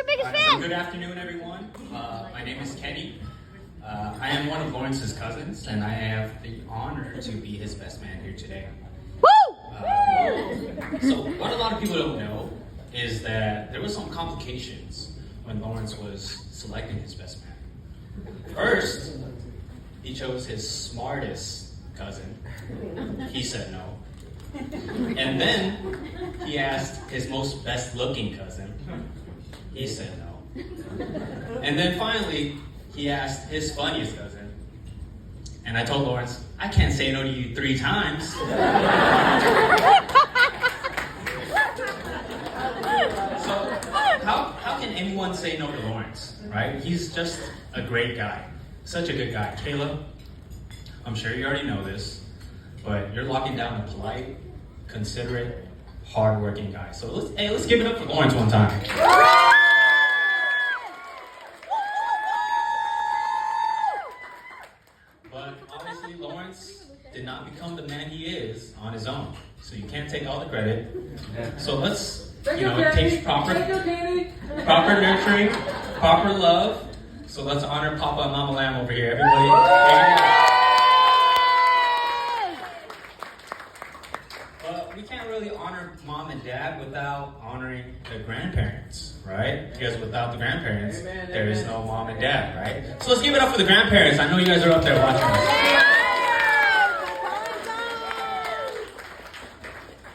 your biggest So fan? good afternoon, everyone. My name is Kenny. I am one of Lawrence's cousins, and I have the honor to be his best man here today. Woo! So what a lot of people don't know is that there were some complications when Lawrence was selecting his best man. First, he chose his smartest cousin. He said no. And then he asked his most best-looking cousin. He said no. And then finally, he asked his funniest cousin. And I told Lawrence, I can't say no to you 3 times. So how can anyone say no to Lawrence, right? He's just a great guy. Such a good guy. Caleb, I'm sure you already know this, but you're locking down a polite, considerate, hardworking guy. So let's give it up for Lawrence one time. But obviously Lawrence did not become the man he is on his own. So you can't take all the credit. So let's, it takes proper nurturing, proper love. So let's honor Papa and Mama Lamb over here, everybody. But we can't really honor mom and dad without honoring the grandparents, right? Because without the grandparents, there is no mom and dad, right? So let's give it up for the grandparents. I know you guys are up there watching us.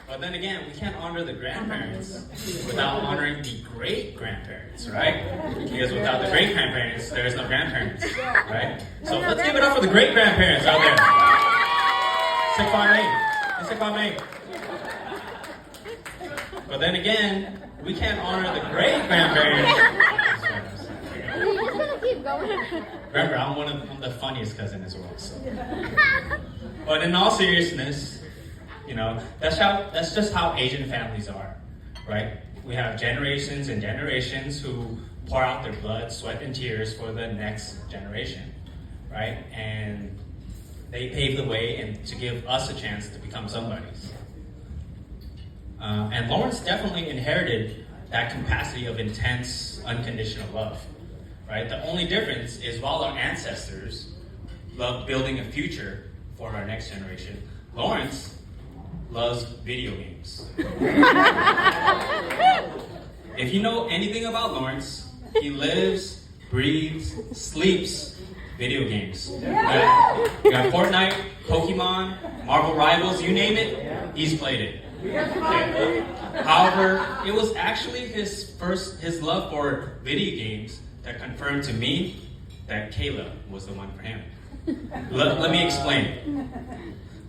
But then again, we can't honor the grandparents without honoring the great-grandparents, right? Because without the great-grandparents, there is no grandparents, right? So let's give it up for the great-grandparents out there. Say five name. But then again, we can't honor the great-grandparents. Keep going. Remember, I'm the funniest cousin as well. So. But in all seriousness, that's just how Asian families are, right? We have generations and generations who pour out their blood, sweat, and tears for the next generation, right? And they pave the way and to give us a chance to become somebodies. And Lawrence definitely inherited that capacity of intense, unconditional love, right? The only difference is while our ancestors loved building a future for our next generation, Lawrence loves video games. If you know anything about Lawrence, he lives, breathes, sleeps video games. You got Fortnite, Pokemon, Marvel Rivals, you name it, he's played it. Okay. However, it was actually his love for video games that confirmed to me that Kayla was the one for him. Let me explain.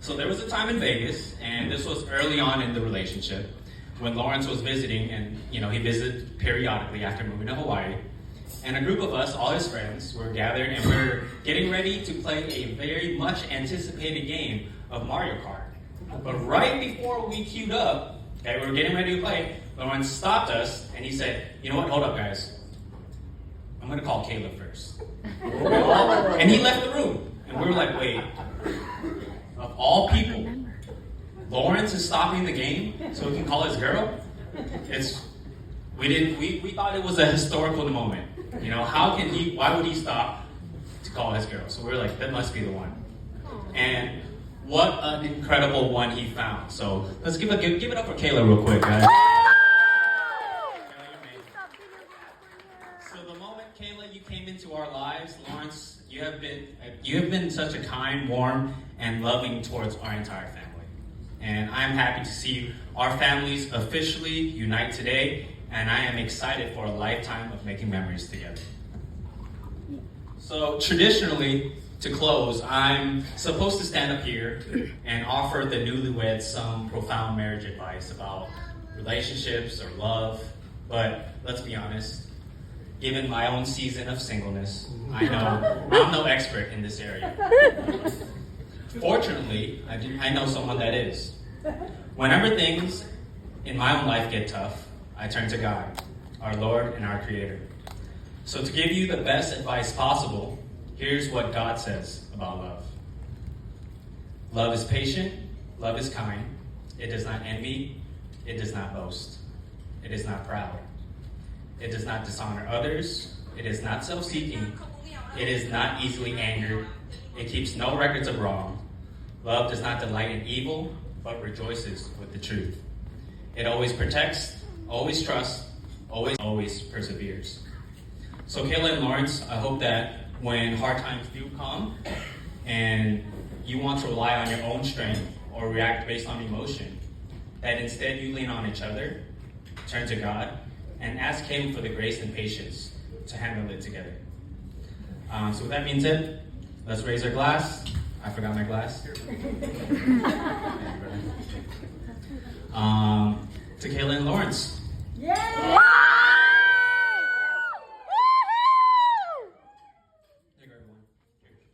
So there was a time in Vegas, and this was early on in the relationship, when Lawrence was visiting, and he visited periodically after moving to Hawaii. And a group of us, all his friends, were gathered, and we were getting ready to play a very much anticipated game of Mario Kart. But right before we queued up, we were getting ready to play, Lawrence stopped us, and he said, you know what, hold up guys. I'm gonna call Caleb first. And he left the room, and we were like, wait, of all people, Lawrence is stopping the game so he can call his girl? We thought it was a historical moment. Why would he stop to call his girl? So we were like, that must be the one. And what an incredible one he found. So let's give it up for Kayla real quick, guys. So the moment, Kayla, you came into our lives, Lawrence, you have been such a kind, warm, and loving towards our entire family. And I'm happy to see our families officially unite today, and I am excited for a lifetime of making memories together. So traditionally, to close, I'm supposed to stand up here and offer the newlyweds some profound marriage advice about relationships or love, but let's be honest, given my own season of singleness, I know I'm no expert in this area. Fortunately, I know someone that is. Whenever things in my own life get tough, I turn to God, our Lord and our Creator. So to give you the best advice possible, here's what God says about love. Love is patient, love is kind, it does not envy, it does not boast, it is not proud, It does not dishonor others. It is not self-seeking. It is not easily angered. It keeps no records of wrong. Love does not delight in evil, but rejoices with the truth. It always protects, always trusts, always perseveres. So Kayla and Lawrence, I hope that when hard times do come and you want to rely on your own strength or react based on emotion, that instead you lean on each other, turn to God, and ask Him for the grace and patience to handle it together. So with that being said, let's raise our glass. I forgot my glass. To Kayla and Lawrence. Yeah!